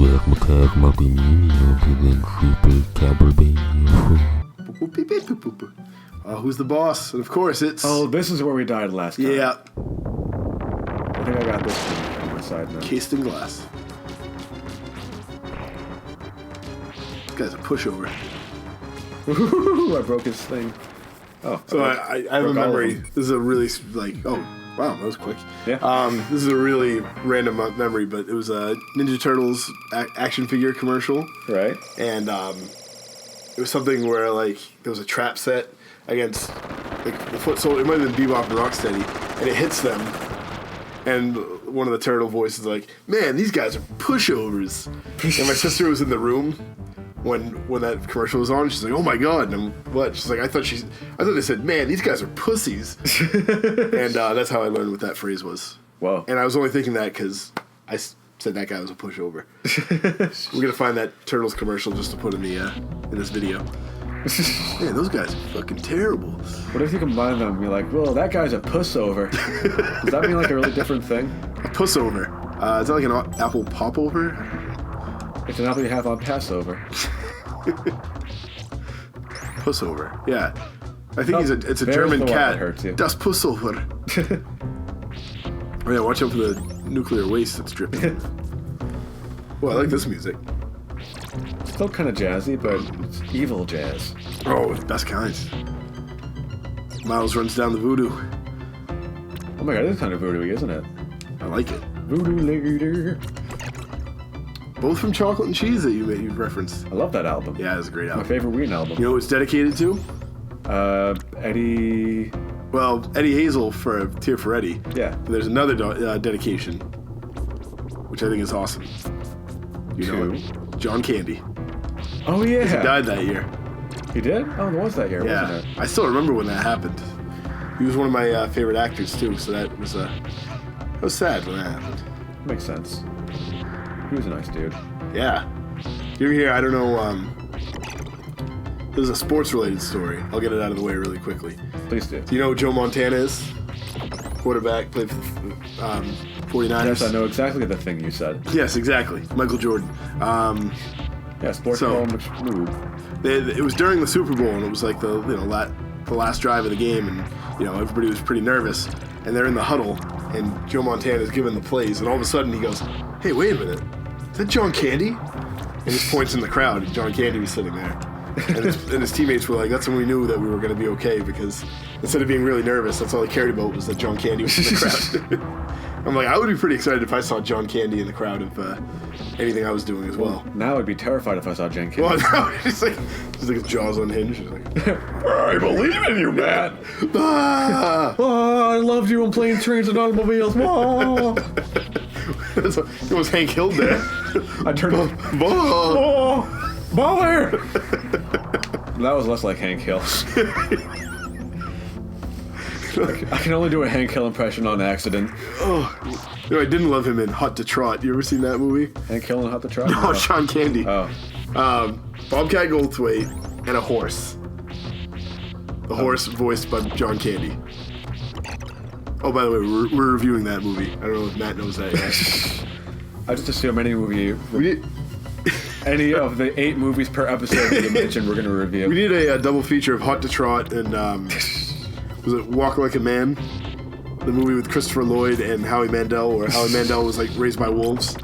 Razzmatazz Multimedia presents Super Castlevania. Who's the boss? And of course, it's... Oh, this is where we died last time. Yeah. I think I got this one on my side now. Cased in glass. This guy's a pushover. Ooh, I broke his thing. Oh. So I have a memory. This is a really, like, oh, wow, that was quick. Yeah. This is a really random memory, but it was a Ninja Turtles action figure commercial. Right. And it was something where, like, there was a trap set against, like, the foot soldier. It might have been Bebop and Rocksteady. And it hits them. And one of the turtle voices is like, man, these guys are pushovers. And my sister was in the room when that commercial was on. She's like, oh my god. And I'm, what? She's like, I thought they said, man, these guys are pussies. And that's how I learned what that phrase was. Whoa. And I was only thinking that because I said that guy was a pushover. We're going to find that Turtles commercial just to put in this video. Man, those guys are fucking terrible. What if you combine them and be like, well, that guy's a pussover? Does that mean like a really different thing? A pussover. Is that like an apple popover? It's an apple you have on Passover. Pussover. Yeah. I think it's a German cat. Das Pussover. Oh yeah, watch out for the nuclear waste that's dripping. Well, I like this music. It's still kind of jazzy, but it's evil jazz. Oh, best kinds. Miles runs down the voodoo. Oh my god, it is kind of voodoo-y, isn't it? I like it. Voodoo later. Both from Chocolate and Cheese that you've referenced. I love that album. Yeah, it's a great album. My favorite Ween album. You know what it's dedicated to? Eddie... Well, Eddie Hazel for Tear for Eddie. Yeah. But there's another dedication, which I think is awesome. You know it? John Candy. Oh, yeah. He died that year. He did? Oh, it was that year, yeah. wasn't it? I still remember when that happened. He was one of my favorite actors, too, so that was sad when that happened. Makes sense. He was a nice dude. Yeah. You ever hear, I don't know, there's a sports-related story. I'll get it out of the way really quickly. Please do. Do you know who Joe Montana is? Quarterback, played for the 49ers. Yes, I know exactly the thing you said. Yes, exactly. Michael Jordan. Yeah, sports ball move. It was during the Super Bowl, and it was like the last drive of the game, and everybody was pretty nervous, and they're in the huddle, and Joe Montana is giving the plays, and all of a sudden he goes, "Hey, wait a minute, is that John Candy?" And just points in the crowd, and John Candy was sitting there, and his teammates were like, "That's when we knew that we were going to be okay, because instead of being really nervous, that's all he cared about was that John Candy was in the crowd." I'm like, I would be pretty excited if I saw John Candy in the crowd of anything I was doing as well. Now I'd be terrified if I saw John Candy. Well, no, he's like his jaws unhinged. He's like, I believe in you, man. I loved you on planes, trains, and automobiles. It was Hank Hill there. I turned Baller! That was less like Hank Hill. I can only do a Hank Hill impression on accident. Oh, I didn't love him in Hot to Trot. You ever seen that movie? Hank Hill and Hot to Trot? No, Sean Candy. Oh. Bobcat Goldthwait and a horse. The horse voiced by John Candy. Oh, by the way, we're reviewing that movie. I don't know if Matt knows that yet. I just assume any movie... Any of the 8 movies per episode that you mentioned we're going to review. We need a double feature of Hot to Trot and... was it Walk Like a Man? The movie with Christopher Lloyd and Howie Mandel, where Howie Mandel was like raised by wolves.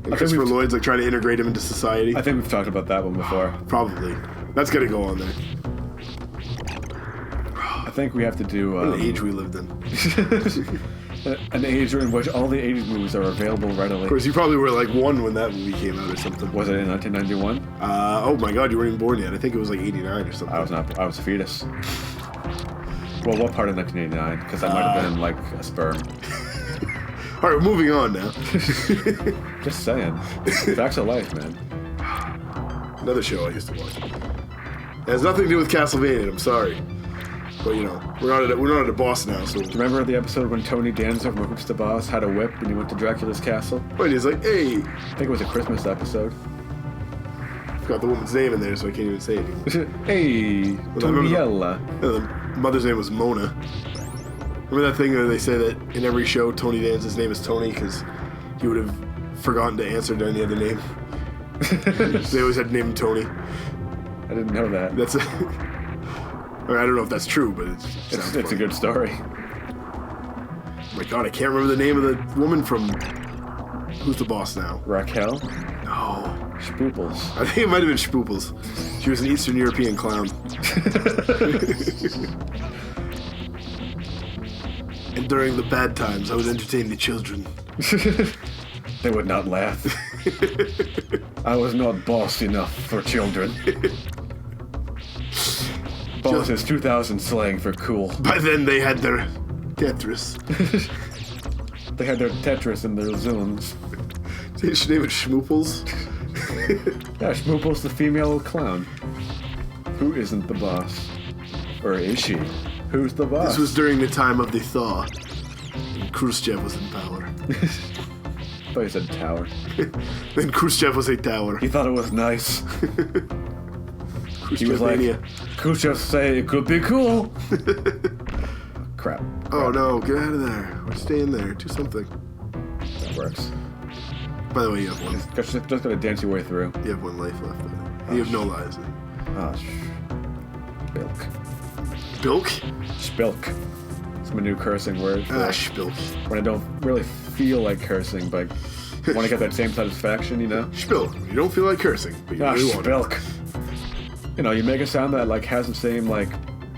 And Christopher Lloyd's like trying to integrate him into society. I think we've talked about that one before. Probably. That's gonna go on there. I think we have to do... What an age we lived in. An age in which all the 80s movies are available readily. Of course, you probably were like 1 when that movie came out or something. Was it in 1991? Oh my god, you weren't even born yet. I think it was like 89 or something. I was not. I was a fetus. Well, what part of 1989? Because I might have been like a sperm. All right, moving on now. Just saying. Facts of life, man. Another show I used to watch. It has nothing to do with Castlevania. I'm sorry, but we're not at a boss now. So remember the episode when Tony Danza from Hoops the Boss had a whip and he went to Dracula's castle? Wait, he's like, hey. I think it was a Christmas episode. Got the woman's name in there, so I can't even say it anymore. Hey, Toniella. The mother's name was Mona. Remember that thing where they say that in every show Tony Danza's name is Tony because he would have forgotten to answer to any other name? They always had to name him Tony. I didn't know that. That's I don't know if that's true, but It's a good story. Oh my god, I can't remember the name of the woman from Who's the Boss Now? Raquel? No. Spooples. I think it might have been Spooples. She was an Eastern European clown. And during the bad times, I would entertain the children. They would not laugh. I was not boss enough for children. Boss is 2000 slang for cool. By then, they had their Tetris. They had their Tetris and their Zooms. They should name it Schmooples. Yeah, Schmoople's the female clown. Who isn't the boss? Or is she? Who's the boss? This was during the time of the thaw. And Khrushchev was in power. I thought you said tower. Then Khrushchev was a tower. He thought it was nice. He was like, Khrushchevania. Khrushchev say it could be cool. Crap. Oh no, get out of there. Or stay in there. Do something. That works. By the way, you have one. Just gotta dance your way through. You have one life left. You have no lives. Ah, Spilk. Bilk? Spilk. It's my new cursing word. Spilk. When I don't really feel like cursing, but I want to get that same satisfaction, you know? Spilk. You don't feel like cursing, but you really want it. Spilk. You know, you make a sound that like has the same like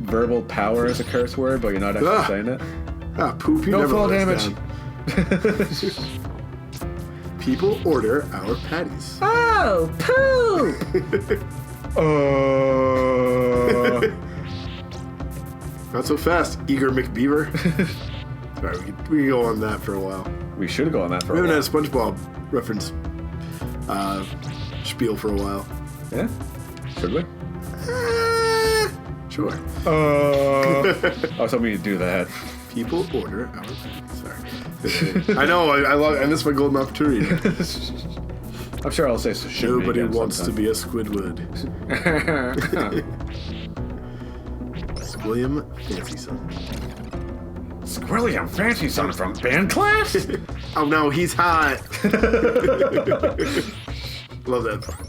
verbal power as a curse word, but you're not actually saying it. Poop. You No never fall let us damage. down. People order our patties. Oh, poop! Not so fast, Eager McBeaver. Sorry, we can go on that for a while. We should go on that for We a while. haven't had a SpongeBob reference spiel for a while. Yeah? Should we? Sure. I was hoping you'd do that. People order our patties. Sorry. I know, I missed my golden opportunity. I'm sure I'll say so. Nobody wants to be a Squidward. Squilliam Fancy Son. Squilliam Fancy Son from band class? Oh no, he's hot. Love that part.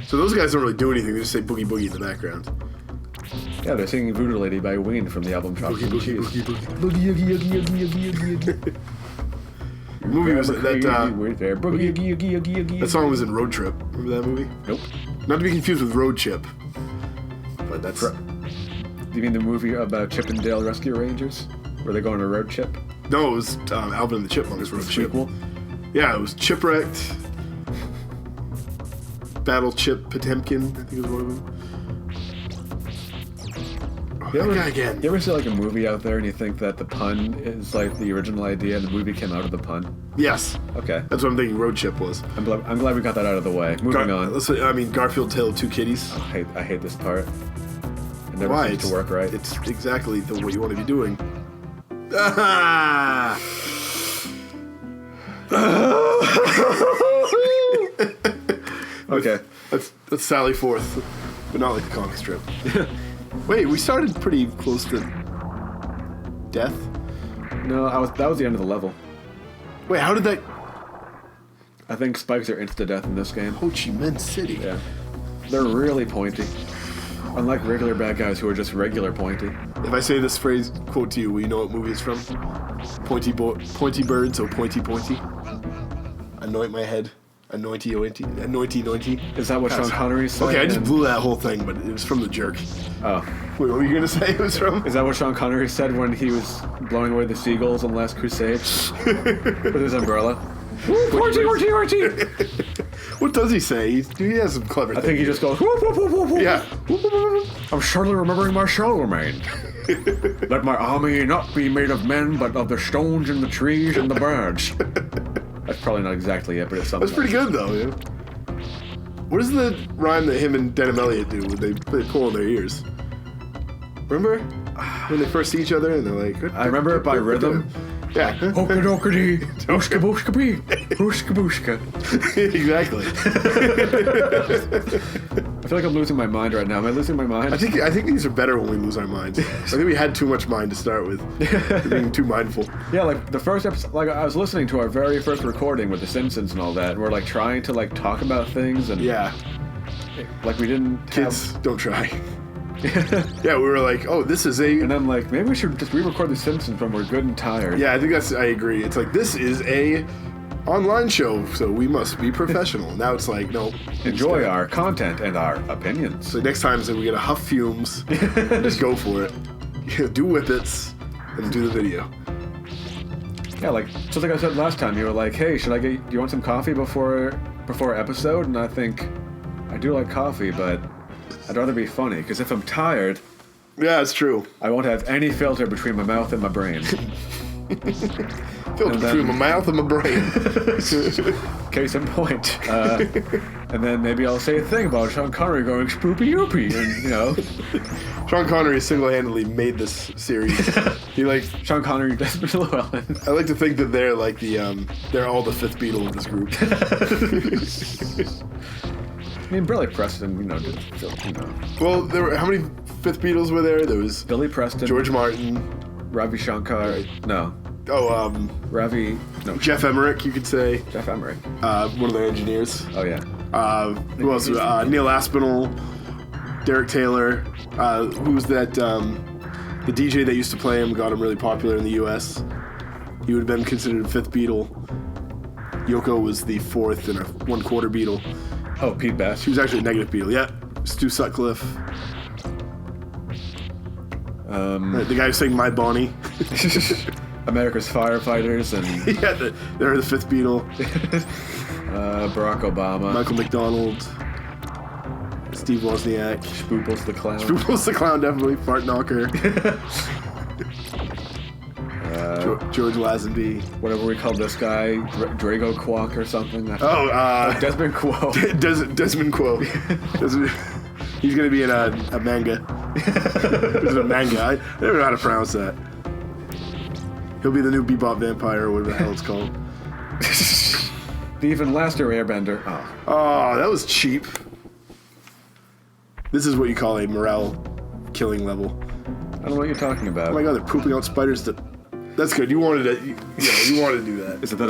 So those guys don't really do anything, they just say boogie boogie in the background. Yeah, they're singing Voodoo Lady by Ween from the album Chocolate Boogie and boogie Cheese. boogie boogie. Boogie boogie boogie boogie boogie boogie. The movie was that that song was in Road Trip. Remember that movie? Nope. Not to be confused with Road Chip. But that's Do you mean the movie about Chip and Dale Rescue Rangers? Where they go on a road trip? no, it was Alvin and the Chipmunks Road Chip. Sequel? Yeah, it was Chipwrecked. Battle Chip Potemkin, I think it was one of them. That guy again. You ever see like a movie out there and you think that the pun is like the original idea and the movie came out of the pun? Yes. Okay. That's what I'm thinking Road Chip was. I'm glad we got that out of the way. Moving on. Let's say, Garfield Tale of Two Kitties. I hate this part. It never Why? seems to work right. It's exactly what you want to be doing. Ah! Okay. That's Sally Forth, but not like a comic strip. Wait, we started pretty close to death. No, that was the end of the level. Wait, how did that? I think spikes are insta-death in this game. Ho Chi Minh City. Yeah. They're really pointy. Unlike regular bad guys who are just regular pointy. If I say this phrase, quote to you, will you know what movie it's from? Pointy bird, so pointy. Anoint my head. Anointy. Is that what Sean Connery said? Okay, I just blew that whole thing, but it was from The Jerk. Oh. Wait, what were you gonna say it was from? Is that what Sean Connery said when he was blowing away the seagulls on Last Crusade? With his umbrella? Orty! What does he say? He has some clever things. I think he just goes, whoop, whoop, whoop, whoop, whoop. Yeah. I'm surely remembering my Charlemagne. Let my army not be made of men, but of the stones and the trees and the birds. That's probably not exactly it, but it's something. That's pretty good, though. Yeah. What is the rhyme that him and Denham Elliott do when they pull in their ears? Remember? When they first see each other and they're like... I remember it by rhythm. Yeah. Hokadokady, booska booska bee, booska booska. Exactly. I feel like I'm losing my mind right now. Am I losing my mind? I think these are better when we lose our minds. I think we had too much mind to start with. We're being too mindful. Yeah, like the first episode, like I was listening to our very first recording with The Simpsons and all that, and we're like trying to like talk about things and Yeah. like we didn't Kids, don't try. Yeah, we were like, oh, this is a... And I'm like, maybe we should just re-record The Simpsons when we're good and tired. Yeah, I agree. It's like, this is a online show, so we must be professional. Now it's like, no. Enjoy our content and our opinions. So next time, so we get a huff fumes, just go for it. Do whippets, and do the video. Yeah, like, just like I said last time, you were like, hey, do you want some coffee before our episode? And I think, I do like coffee, but I'd rather be funny, because if I'm tired... Yeah, it's true. I won't have any filter between my mouth and my brain. Filter between my mouth and my brain. Case in point. And then maybe I'll say a thing about Sean Connery going spoopy-oopy, and, you know... Sean Connery single-handedly made this series. He like Sean Connery, Desmond Llewellyn. I like to think that they're like they're all the fifth Beatle of this group. I mean, Billy Preston, you know. Well, how many fifth Beatles were there? There was Billy Preston, George Martin, Ravi Shankar. Right. No. Oh, Jeff Emmerich, you could say. Jeff Emmerich. One of their engineers. Oh yeah. Who else? Neil Aspinall, Derek Taylor. Who was that? The DJ that used to play him got him really popular in the U.S. He would have been considered a fifth Beatle. Yoko was the fourth and a 1/4 Beatle. Oh, Pete Best. She was actually a negative Beatle. Yeah. Stu Sutcliffe. The guy who sang My Bonnie. America's Firefighters and yeah, they're the fifth Beatle. Barack Obama. Michael McDonald. Steve Wozniak. Spooples the Clown. Spooples the Clown, definitely. Fart Knocker. George Lazenby. Whatever we call this guy, Drago Quack or something. Desmond Quo. Desmond Quo. He's gonna be in a manga. There's a manga. I never know how to pronounce that. He'll be the new Bebop Vampire or whatever the hell it's called. The even laster Airbender. Oh, that was cheap. This is what you call a morale killing level. I don't know what you're talking about. Oh my god, they're pooping out spiders. That's good. You wanted to do that. Is it that